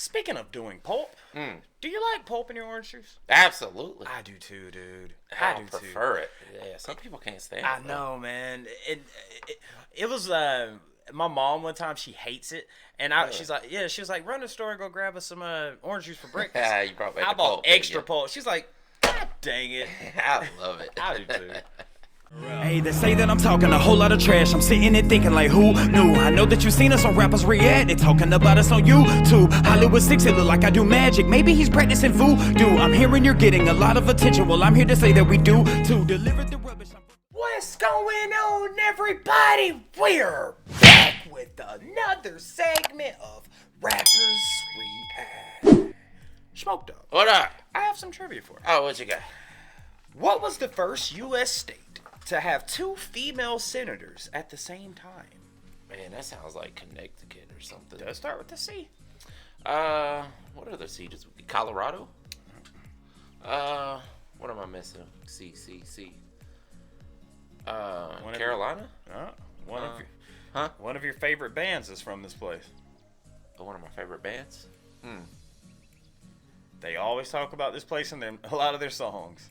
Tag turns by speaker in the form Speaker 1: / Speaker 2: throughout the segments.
Speaker 1: Speaking of doing pulp, do you like pulp in your orange juice?
Speaker 2: Absolutely.
Speaker 1: I do too, dude.
Speaker 2: I prefer it. Yeah, some people can't stand it.
Speaker 1: I know, man. It was my mom one time. She hates it, and she's like, she was like, run to the store and go grab us some orange juice for breakfast.
Speaker 2: You brought back
Speaker 1: I
Speaker 2: the
Speaker 1: bought
Speaker 2: pulp,
Speaker 1: extra pulp. She's like, God dang it.
Speaker 2: I love it.
Speaker 1: I do too.
Speaker 3: Hey, they say that I'm talking a whole lot of trash. I'm sitting and thinking like, who knew? I know that you seen us on rappers react. They talking about us on YouTube. Hollywood 6, it look like I do magic. Maybe he's practicing voodoo. I'm hearing you're getting a lot of attention. Well, I'm here to say that we do to deliver the rubbish.
Speaker 1: What's going on, everybody? We're back with another segment of Rappers React. Smoke Dog.
Speaker 2: What up?
Speaker 1: I have some trivia for you.
Speaker 2: Oh, what you got?
Speaker 1: What was the first U.S. state to have two female senators at the same time?
Speaker 2: Man, that sounds like Connecticut or something.
Speaker 1: Does start with the C.
Speaker 2: What other C? Just Colorado? What am I missing? C. Carolina?
Speaker 1: One of your favorite bands is from this place.
Speaker 2: One of my favorite bands?
Speaker 1: They always talk about this place in a lot of their songs.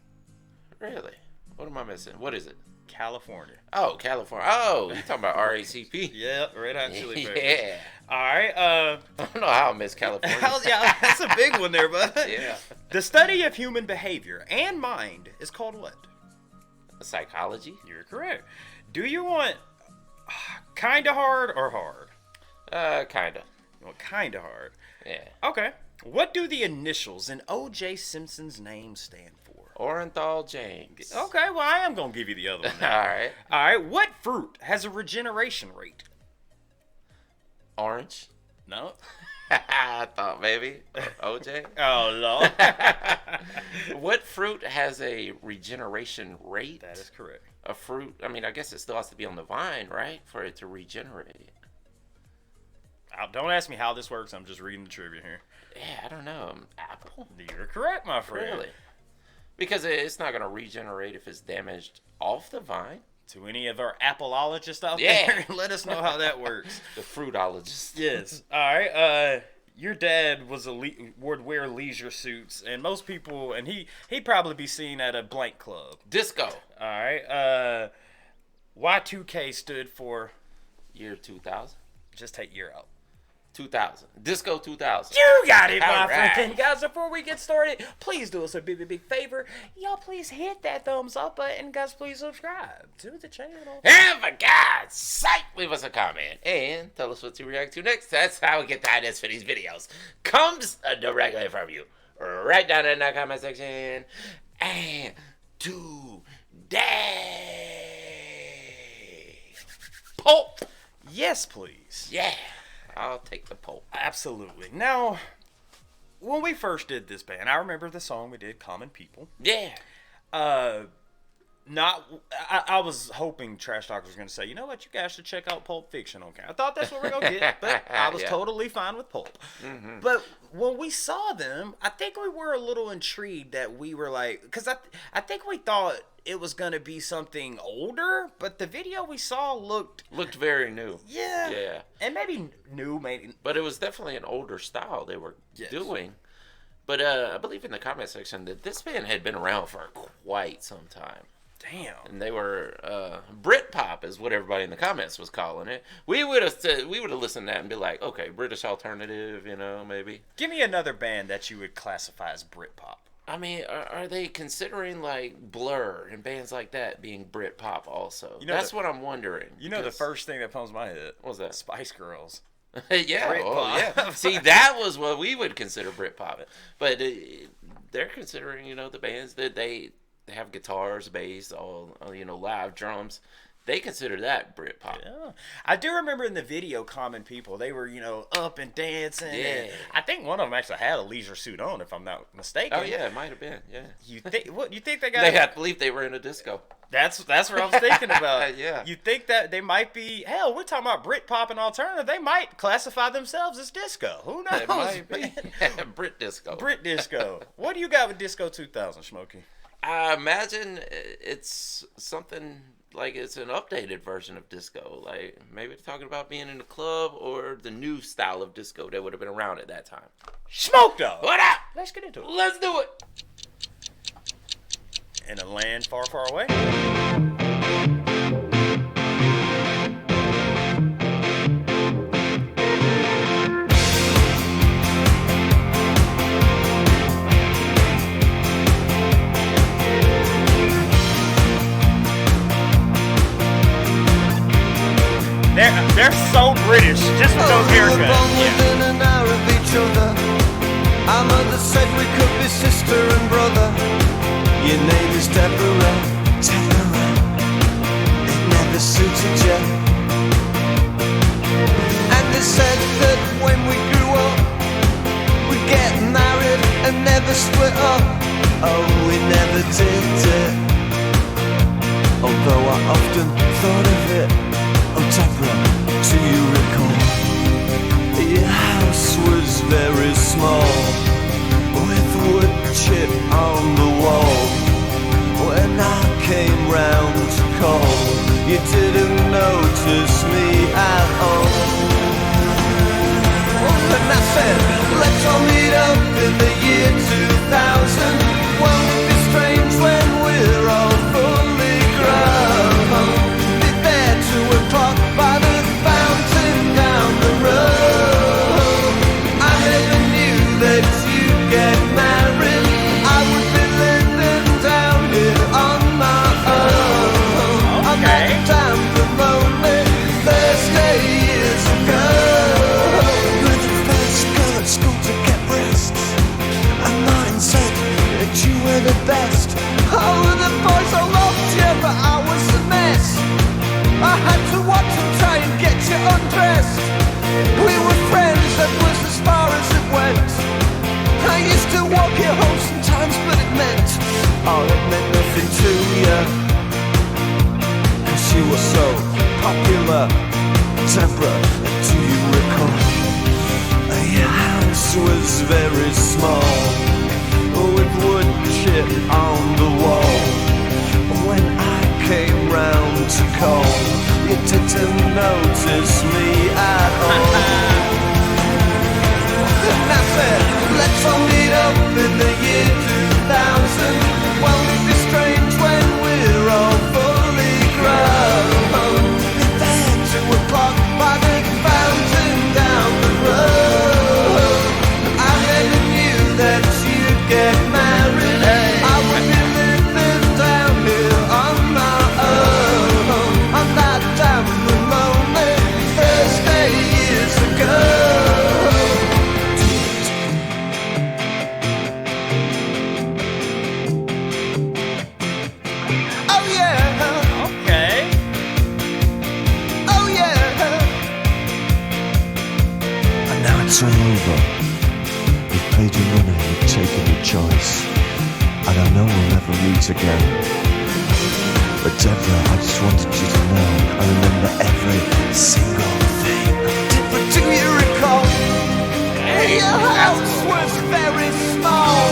Speaker 2: Really? What am I missing? What is it?
Speaker 1: California.
Speaker 2: Oh, California. Oh, you're talking about RACP.
Speaker 1: Yeah, Red Hot Chili Peppers.
Speaker 2: Yeah.
Speaker 1: All right.
Speaker 2: I don't know how I miss California.
Speaker 1: Yeah, that's a big one there, bud.
Speaker 2: Yeah.
Speaker 1: The study of human behavior and mind is called what?
Speaker 2: Psychology?
Speaker 1: You're correct. Do you want kinda hard or hard?
Speaker 2: Kinda.
Speaker 1: You want kinda hard.
Speaker 2: Yeah.
Speaker 1: Okay. What do the initials in O.J. Simpson's name stand for?
Speaker 2: Orenthal James.
Speaker 1: Okay, well, I am going to give you the other one.
Speaker 2: All right.
Speaker 1: All right. What fruit has a regeneration rate?
Speaker 2: Orange?
Speaker 1: No.
Speaker 2: I thought maybe. OJ?
Speaker 1: Oh, no.
Speaker 2: What fruit has a regeneration rate?
Speaker 1: That is correct.
Speaker 2: A fruit, I mean, I guess it still has to be on the vine, right? For it to regenerate.
Speaker 1: Don't ask me how this works. I'm just reading the trivia here.
Speaker 2: Yeah, I don't know. Apple?
Speaker 1: You're correct, my friend.
Speaker 2: Really? Because it's not going to regenerate if it's damaged off the vine.
Speaker 1: To any of our appleologists out there, let us know how that works.
Speaker 2: The fruitologist.
Speaker 1: Yes. All right. Your dad would wear leisure suits, and most people, and he'd probably be seen at a blank club.
Speaker 2: Disco.
Speaker 1: All right. Y2K stood for?
Speaker 2: Year 2000.
Speaker 1: Just take year out.
Speaker 2: 2000. Disco 2000.
Speaker 1: You got it, my
Speaker 2: All right.
Speaker 1: friend. Guys, before we get started, please do us a big favor. Y'all please hit that thumbs up button. Guys, please subscribe to the channel.
Speaker 2: And for God's sake, leave us a comment and tell us what to react to next. That's how we get the ideas for these videos. Comes directly from you. Right down in the comment section. And today, Pulp.
Speaker 1: Yes, please.
Speaker 2: Yeah. I'll take the Pulp.
Speaker 1: Absolutely. Now, when we first did this band, I remember the song we did, Common People.
Speaker 2: Yeah.
Speaker 1: I was hoping Trash Talk was going to say, you know what, you guys should check out Pulp Fiction. Okay, I thought that's what we're going to get, but I was totally fine with Pulp. Mm-hmm. But when we saw them, I think we were a little intrigued that we were like, because I think we thought it was going to be something older, but the video we saw looked
Speaker 2: very new.
Speaker 1: Yeah.
Speaker 2: Yeah.
Speaker 1: And maybe new, maybe.
Speaker 2: But it was definitely an older style they were doing. But I believe in the comment section that this band had been around for quite some time.
Speaker 1: Damn.
Speaker 2: And they were Britpop is what everybody in the comments was calling it. We would have listened to that and be like, okay, British alternative, maybe.
Speaker 1: Give me another band that you would classify as Britpop.
Speaker 2: I mean, are they considering like Blur and bands like that being Britpop also? That's what I'm wondering.
Speaker 1: The first thing that comes to my head.
Speaker 2: What was that?
Speaker 1: Spice Girls.
Speaker 2: Yeah.
Speaker 1: Britpop.
Speaker 2: Oh, yeah. See, that was what we would consider Britpop. But they're considering, the bands that they have guitars, bass, all live drums. They consider that Britpop.
Speaker 1: Yeah. I do remember in the video, Common People, they were, up and dancing.
Speaker 2: Yeah.
Speaker 1: And I think one of them actually had a leisure suit on, if I'm not mistaken.
Speaker 2: Oh, yeah, it might have been, yeah.
Speaker 1: You think they got...
Speaker 2: I believe they were in a disco.
Speaker 1: That's what I was thinking about.
Speaker 2: Yeah.
Speaker 1: You think that they might be... Hell, we're talking about Britpop and alternative. They might classify themselves as disco. Who knows?
Speaker 2: It might be. Brit disco.
Speaker 1: Brit disco. What do you got with Disco 2000, Smokey?
Speaker 2: I imagine it's something like it's an updated version of disco. Like maybe they're talking about being in the club or the new style of disco that would have been around at that time.
Speaker 1: Smoke Dog.
Speaker 2: What up?
Speaker 1: Let's get into it.
Speaker 2: Let's do it.
Speaker 1: In a land far, far away. They're so British, just with those haircuts.
Speaker 4: We were born within an hour of each other. Our mother said we could be sister and brother. Your name is Deborah, Deborah. It never suited you. And they said that when we grew up, we'd get married and never split up. Oh, we never did it. Although I often thought of it. Oh, Deborah, do you recall? Your house was very small, with wood chip on the wall. When I came round to call, you didn't notice me at all. And I said, let's all meet up in the year 2000. Won't it be strange when we're all fully grown? 2 o'clock by the fountain down the road. I never knew that you'd get married. I would be living down here on my own. I met down the lonely Thursday years ago. You're the first girl at school to get breasts, and mine said that you were the best. Oh, the boys all loved you, but I was a mess. I had to watch and try and get you undressed. We were friends, that was as far as it went. I used to walk you home sometimes, but it meant, oh, it meant nothing to you. Cause you were so popular. Deborah, do you recall? Your house was very small, with wood chip on the wall. When I came round to call, you didn't notice me at all. And I said, let's all meet up in the year 2000. Won't it be strange when we're all fully grown? Then 2 o'clock by the fountain down the road. I never knew that you'd get married. I would be living down here on my own. On that damn lonely Thursday years ago. Oh yeah.
Speaker 1: Okay.
Speaker 4: Oh yeah. And now it's all over. You've paid your money, you've taken your choice, and I know we'll never meet again. But Deborah, I just wanted you to know I remember every single thing. Deborah, do you recall? Your house was very small,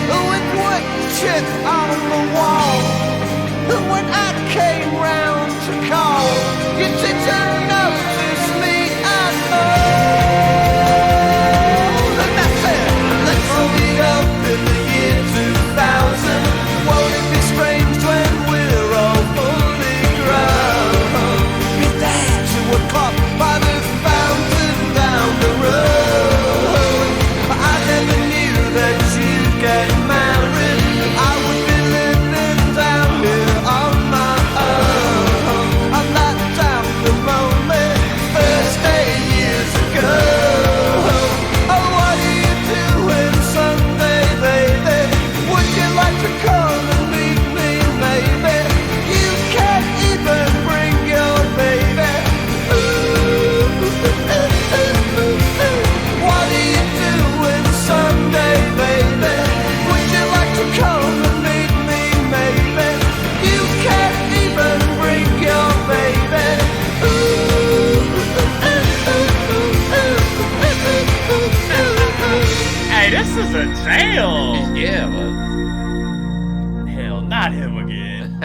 Speaker 4: with wood chip on the wall. And when I came round to call, you didn't notice me at all. And I said, let's all meet up in the year 2000. Won't it be strange when we're all fully grown? Be there 2 o'clock by the fountain down the road. I never knew that you'd get married. I would be living down here on my own. On that down the lonely Thursday years ago. Oh, what are you doing Sunday, baby? Would you like to come and meet me, maybe? You can't even bring your baby. What are you doing Sunday, baby? Would you like to come and meet me, maybe? You can't even bring your baby.
Speaker 1: Hey, this is a jam.
Speaker 2: Yeah, well,
Speaker 1: Not him again.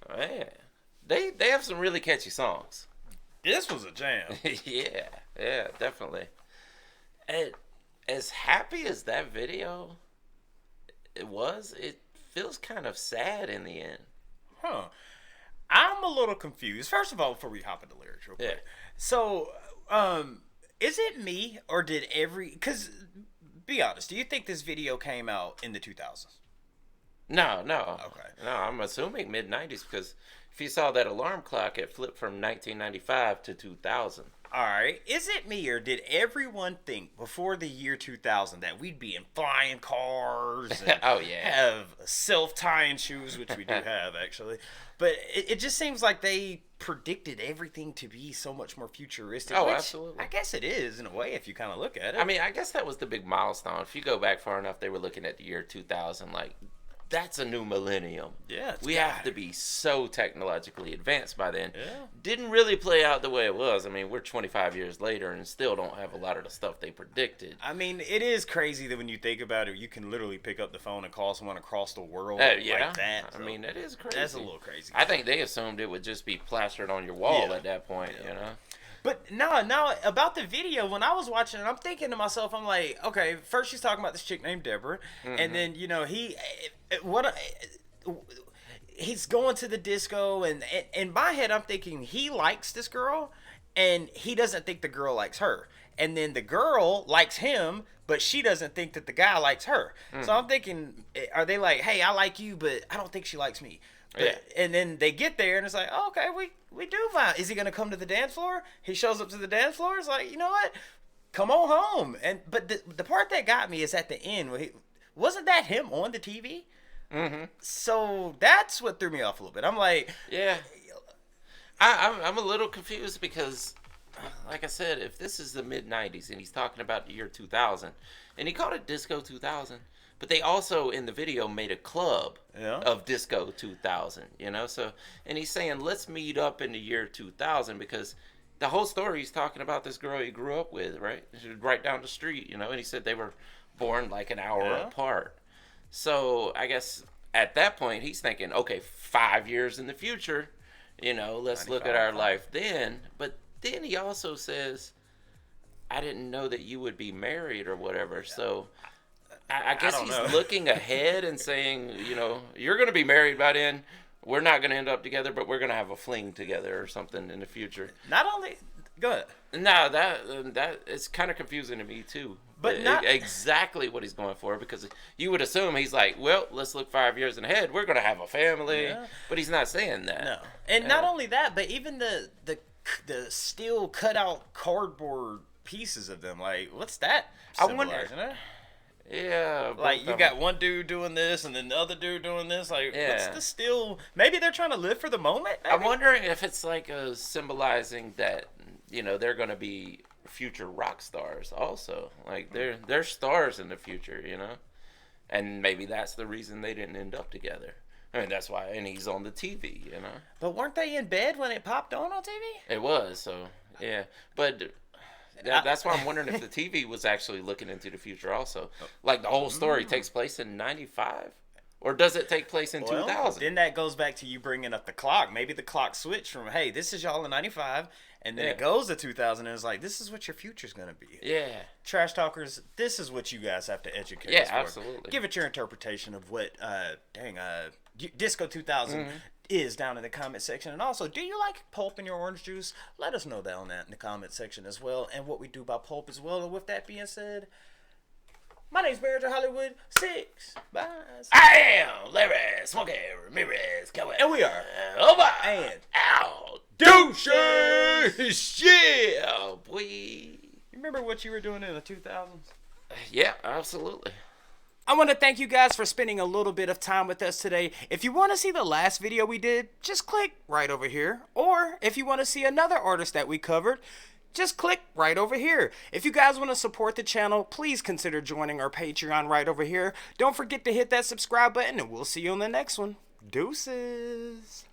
Speaker 2: Man, they have some really catchy songs.
Speaker 1: This was a jam.
Speaker 2: yeah, definitely. And as happy as that video it feels kind of sad in the end.
Speaker 1: Huh. I'm a little confused. First of all, before we hop into lyrics real quick.
Speaker 2: Yeah.
Speaker 1: So, is it me or did because, be honest, do you think this video came out in the 2000s?
Speaker 2: No.
Speaker 1: Okay.
Speaker 2: No, I'm assuming mid-90s because if you saw that alarm clock, it flipped from 1995 to 2000.
Speaker 1: All right. Is it me or did everyone think before the year 2000 that we'd be in flying cars and have self-tying shoes, which we do have actually. But it just seems like they predicted everything to be so much more futuristic.
Speaker 2: Oh,
Speaker 1: which
Speaker 2: absolutely.
Speaker 1: I guess it is in a way if you kind of look at it.
Speaker 2: I mean, I guess that was the big milestone. If you go back far enough, they were looking at the year 2000 like, that's a new millennium.
Speaker 1: Yeah,
Speaker 2: we have to be so technologically advanced by then.
Speaker 1: Yeah.
Speaker 2: Didn't really play out the way it was. I mean, we're 25 years later and still don't have a lot of the stuff they predicted.
Speaker 1: I mean, it is crazy that when you think about it, you can literally pick up the phone and call someone across the world like that.
Speaker 2: I mean, that is crazy.
Speaker 1: That's a little crazy.
Speaker 2: I think they assumed it would just be plastered on your wall at that point, you know?
Speaker 1: But now about the video, when I was watching it, I'm thinking to myself, I'm like, okay, first she's talking about this chick named Deborah, and then, you know, he's going to the disco, and in my head, I'm thinking he likes this girl, and he doesn't think the girl likes her. And then the girl likes him, but she doesn't think that the guy likes her. So I'm thinking, are they like, hey, I like you, but I don't think she likes me. But, and then they get there, and it's like, oh, okay, we do fine. Is he going to come to the dance floor? He shows up to the dance floor. It's like, you know what? Come on home. But the part that got me is at the end. Wasn't that him on the TV? Mm-hmm. So that's what threw me off a little bit. I'm like...
Speaker 2: Yeah. I'm a little confused because, like I said, if this is the mid-90s and he's talking about the year 2000, and he called it Disco 2000... But they also, in the video, made a club of Disco 2000, you know? So, and he's saying, let's meet up in the year 2000 because the whole story he's talking about this girl he grew up with, right? She was right down the street, you know? And he said they were born like an hour apart. So, I guess at that point, he's thinking, okay, 5 years in the future, you know, let's look at our life then. But then he also says, I didn't know that you would be married or whatever, so... I guess he's looking ahead and saying, you know, you're going to be married by then. We're not going to end up together, but we're going to have a fling together or something in the future.
Speaker 1: Not only... Go ahead.
Speaker 2: No, that it's kind of confusing to me, too. But not exactly what he's going for, because you would assume he's like, well, let's look 5 years ahead. We're going to have a family. Yeah. But he's not saying that.
Speaker 1: No. And not only that, but even the steel cut-out cardboard pieces of them, like, what's that symbolizing?
Speaker 2: Yeah.
Speaker 1: Like, you got one dude doing this and then the other dude doing this. Like, what's the still... Maybe they're trying to live for the moment? Maybe?
Speaker 2: I'm wondering if it's like symbolizing that, you know, they're going to be future rock stars also. Like, they're stars in the future, you know? And maybe that's the reason they didn't end up together. I mean, that's why... And he's on the TV, you know?
Speaker 1: But weren't they in bed when it popped on TV?
Speaker 2: It was, so... Yeah. But... That's why I'm wondering if the TV was actually looking into the future also. Like, the whole story takes place in 95? Or does it take place in 2000?
Speaker 1: Then that goes back to you bringing up the clock. Maybe the clock switched from, hey, this is y'all in 95, and then it goes to 2000, and it's like, this is what your future's going to be.
Speaker 2: Yeah.
Speaker 1: Trash talkers, this is what you guys have to educate us for.
Speaker 2: Absolutely.
Speaker 1: Give it your interpretation of what, Disco 2000 is down in the comment section. And also, do you like Pulp in your orange juice? Let us know down that in the comment section as well, and what we do by Pulp as well. And with that being said, my name's Manager Hollywood 6. Bye.
Speaker 2: I am Larry Smokey Ramirez coming.
Speaker 1: And we are
Speaker 2: over
Speaker 1: and
Speaker 2: out. Douches. Yeah, boy.
Speaker 1: You remember what you were doing in the 2000s?
Speaker 2: Yeah, absolutely.
Speaker 1: I want to thank you guys for spending a little bit of time with us today. If you want to see the last video we did, just click right over here. Or if you want to see another artist that we covered, just click right over here. If you guys want to support the channel, please consider joining our Patreon right over here. Don't forget to hit that subscribe button, and we'll see you on the next one. Deuces.